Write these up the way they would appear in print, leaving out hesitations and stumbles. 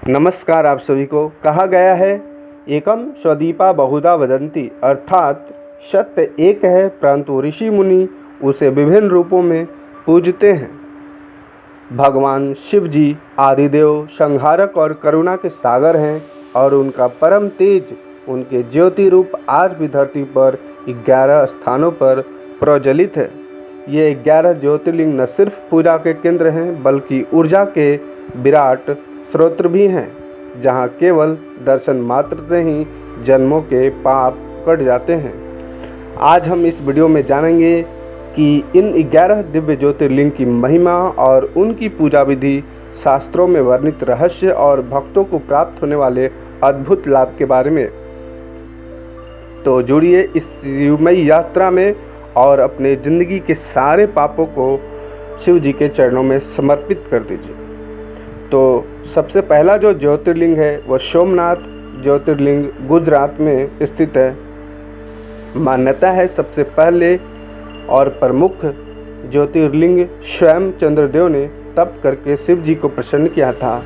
नमस्कार आप सभी को। कहा गया है एकम स्वदीपा बहुधा वदंती, अर्थात सत्य एक है परंतु ऋषि मुनि उसे विभिन्न रूपों में पूजते हैं। भगवान शिव जी आदिदेव, संहारक और करुणा के सागर हैं और उनका परम तेज, उनके ज्योति रूप आज भी धरती पर 11 स्थानों पर प्रज्वलित है। ये 11 ज्योतिर्लिंग न सिर्फ पूजा के केंद्र हैं बल्कि ऊर्जा के विराट स्रोत भी हैं, जहाँ केवल दर्शन मात्र से ही जन्मों के पाप कट जाते हैं। आज हम इस वीडियो में जानेंगे कि इन 11 दिव्य ज्योतिर्लिंग की महिमा और उनकी पूजा विधि, शास्त्रों में वर्णित रहस्य और भक्तों को प्राप्त होने वाले अद्भुत लाभ के बारे में। तो जुड़िए इस शिवमयी यात्रा में और अपने जिंदगी के सारे पापों को शिव जी के चरणों में समर्पित कर दीजिए। तो सबसे पहला जो ज्योतिर्लिंग है वह सोमनाथ ज्योतिर्लिंग गुजरात में स्थित है। मान्यता है सबसे पहले और प्रमुख ज्योतिर्लिंग स्वयं चंद्रदेव ने तप करके शिव जी को प्रसन्न किया था।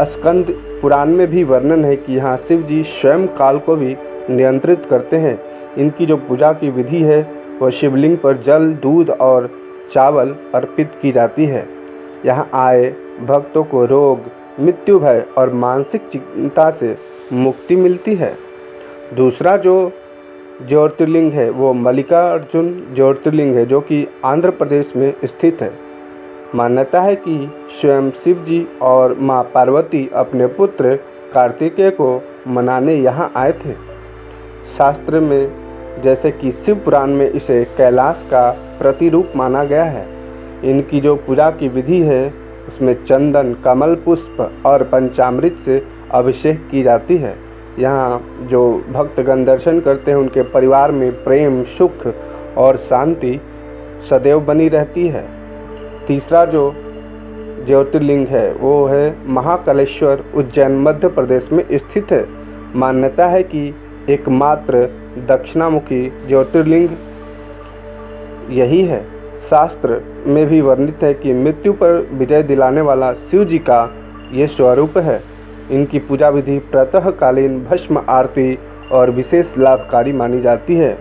स्कंद पुराण में भी वर्णन है कि यहाँ शिव जी स्वयं काल को भी नियंत्रित करते हैं। इनकी जो पूजा की विधि है वह शिवलिंग पर जल, दूध और चावल अर्पित की जाती है। यहाँ आए भक्तों को रोग, मृत्यु, भय और मानसिक चिंता से मुक्ति मिलती है। दूसरा जो ज्योतिर्लिंग है वो मल्लिकार्जुन ज्योतिर्लिंग है, जो कि आंध्र प्रदेश में स्थित है। मान्यता है कि स्वयं शिव जी और माँ पार्वती अपने पुत्र कार्तिकेय को मनाने यहाँ आए थे। शास्त्र में जैसे कि शिव पुराण में इसे कैलाश का प्रतिरूप माना गया है। इनकी जो पूजा की विधि है उसमें चंदन, कमल पुष्प और पंचामृत से अभिषेक की जाती है। यहाँ जो भक्तगण दर्शन करते हैं उनके परिवार में प्रेम, सुख और शांति सदैव बनी रहती है। तीसरा जो ज्योतिर्लिंग है वो है महाकालेश्वर, उज्जैन मध्य प्रदेश में स्थित है। मान्यता है कि एकमात्र दक्षिणामुखी ज्योतिर्लिंग यही है। शास्त्र में भी वर्णित है कि मृत्यु पर विजय दिलाने वाला शिव जी का ये स्वरूप है। इनकी पूजा विधि प्रातःकालीन भस्म आरती और विशेष लाभकारी मानी जाती है।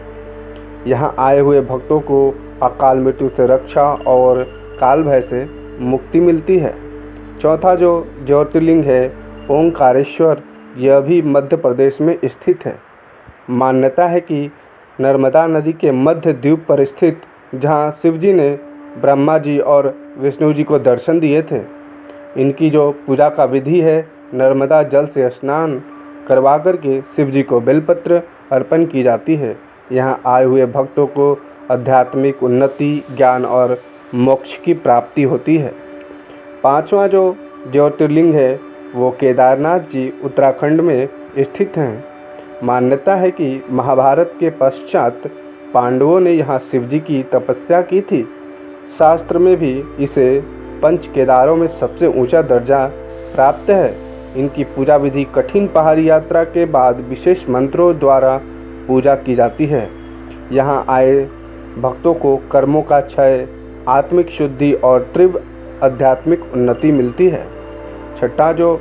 यहाँ आए हुए भक्तों को अकाल मृत्यु से रक्षा और काल भय से मुक्ति मिलती है। चौथा जो ज्योतिर्लिंग है ओंकारेश्वर, यह भी मध्य प्रदेश में स्थित है। मान्यता है कि नर्मदा नदी के मध्य द्वीप पर स्थित, जहाँ शिव जी ने ब्रह्मा जी और विष्णु जी को दर्शन दिए थे। इनकी जो पूजा का विधि है नर्मदा जल से स्नान करवा करके शिव जी को बेलपत्र अर्पण की जाती है। यहाँ आए हुए भक्तों को आध्यात्मिक उन्नति, ज्ञान और मोक्ष की प्राप्ति होती है। पांचवा जो ज्योतिर्लिंग है वो केदारनाथ जी उत्तराखंड में स्थित हैं। मान्यता है कि महाभारत के पश्चात पांडवों ने यहाँ शिव जी की तपस्या की थी। शास्त्र में भी इसे पंच केदारों में सबसे ऊंचा दर्जा प्राप्त है। इनकी पूजा विधि कठिन पहाड़ी यात्रा के बाद विशेष मंत्रों द्वारा पूजा की जाती है। यहाँ आए भक्तों को कर्मों का क्षय, आत्मिक शुद्धि और तीव्र आध्यात्मिक उन्नति मिलती है। छठा जो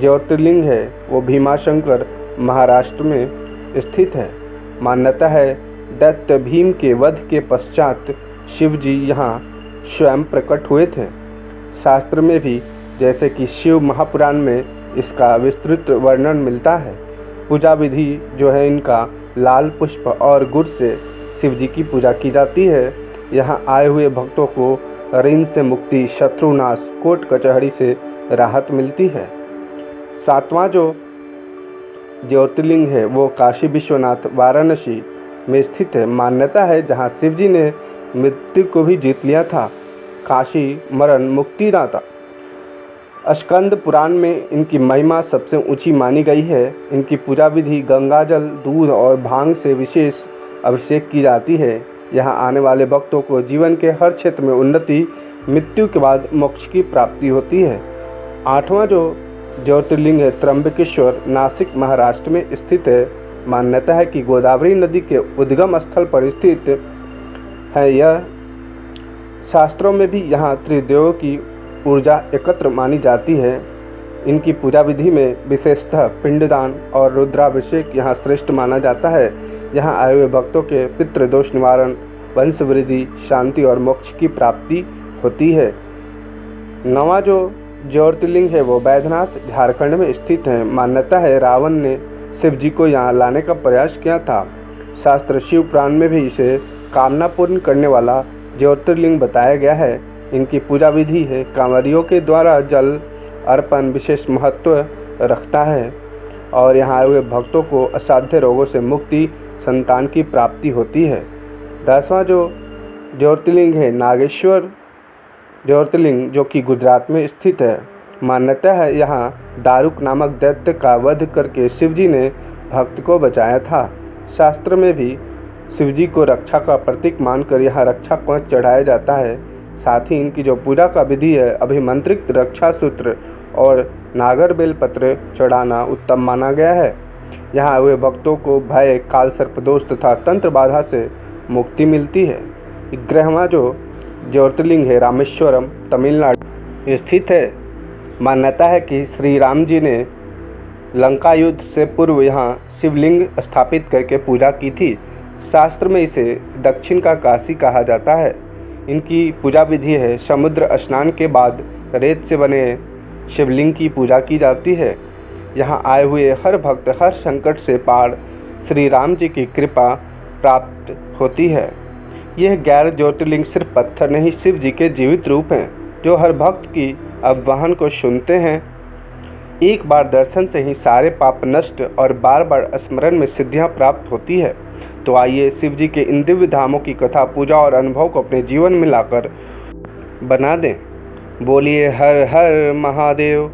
ज्योतिर्लिंग है वो भीमाशंकर महाराष्ट्र में स्थित है। मान्यता है दैत्य भीम के वध के पश्चात शिव जी यहाँ स्वयं प्रकट हुए थे। शास्त्र में भी जैसे कि शिव महापुराण में इसका विस्तृत वर्णन मिलता है। पूजा विधि जो है इनका लाल पुष्प और गुड़ से शिव जी की पूजा की जाती है। यहाँ आए हुए भक्तों को ऋण से मुक्ति, शत्रुनाश, कोर्ट कचहरी से राहत मिलती है। सातवां जो ज्योतिर्लिंग है वो काशी विश्वनाथ वाराणसी में स्थित है। मान्यता है जहाँ शिव जी ने मृत्यु को भी जीत लिया था। काशी मरण मुक्तिदाता। स्कंद पुराण में इनकी महिमा सबसे ऊंची मानी गई है। इनकी पूजा विधि गंगाजल, दूध और भांग से विशेष अभिषेक की जाती है। यहाँ आने वाले भक्तों को जीवन के हर क्षेत्र में उन्नति, मृत्यु के बाद मोक्ष की प्राप्ति होती है। आठवां जो ज्योतिर्लिंग है त्र्यंबकेश्वर, नासिक महाराष्ट्र में स्थित है। मान्यता है कि गोदावरी नदी के उद्गम स्थल पर स्थित है यह। शास्त्रों में भी यहाँ त्रिदेवों की ऊर्जा एकत्र मानी जाती है। इनकी पूजा विधि में विशेषतः पिंडदान और रुद्राभिषेक यहाँ श्रेष्ठ माना जाता है। यहाँ आए हुए भक्तों के पितृदोष निवारण, वंश वृद्धि, शांति और मोक्ष की प्राप्ति होती है। नवा जो ज्योतिर्लिंग है वो बैद्यनाथ झारखंड में स्थित है। मान्यता है रावण ने शिव जी को यहाँ लाने का प्रयास किया था। शास्त्र शिव पुराण में भी इसे कामना पूर्ण करने वाला ज्योतिर्लिंग बताया गया है। इनकी पूजा विधि है कांवरियों के द्वारा जल अर्पण विशेष महत्व रखता है और यहाँ आए हुए भक्तों को असाध्य रोगों से मुक्ति, संतान की प्राप्ति होती है। 10वां जो ज्योतिर्लिंग है नागेश्वर ज्योतिर्लिंग, जो कि गुजरात में स्थित है। मान्यता है यहाँ दारुक नामक दैत्य का वध करके शिवजी ने भक्त को बचाया था। शास्त्र में भी शिवजी को रक्षा का प्रतीक मानकर यहाँ रक्षा कवच चढ़ाया जाता है। साथ ही इनकी जो पूजा का विधि है अभिमंत्रित रक्षा सूत्र और नागर बेलपत्र चढ़ाना उत्तम माना गया है। यहाँ हुए भक्तों को भय, काल सर्पदोष तथा तंत्र बाधा से मुक्ति मिलती है। 11वां जो ज्योतिर्लिंग है रामेश्वरम, तमिलनाडु स्थित है। मान्यता है कि श्री राम जी ने लंका युद्ध से पूर्व यहाँ शिवलिंग स्थापित करके पूजा की थी। शास्त्र में इसे दक्षिण का काशी कहा जाता है। इनकी पूजा विधि है समुद्र स्नान के बाद रेत से बने शिवलिंग की पूजा की जाती है। यहाँ आए हुए हर भक्त हर संकट से पार श्री राम जी की कृपा प्राप्त होती है। यह 11 ज्योतिर्लिंग सिर्फ पत्थर नहीं, शिव जी के जीवित रूप हैं जो हर भक्त की आह्वान को सुनते हैं। एक बार दर्शन से ही सारे पाप नष्ट और बार बार स्मरण में सिद्धियां प्राप्त होती है। तो आइए शिव जी के इन दिव्य धामों की कथा, पूजा और अनुभव को अपने जीवन में लाकर बना दें। बोलिए हर हर महादेव।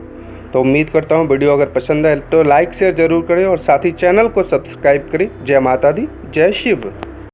तो उम्मीद करता हूँ वीडियो अगर पसंद आए तो लाइक शेयर ज़रूर करें और साथ ही चैनल को सब्सक्राइब करें। जय माता दी, जय शिव।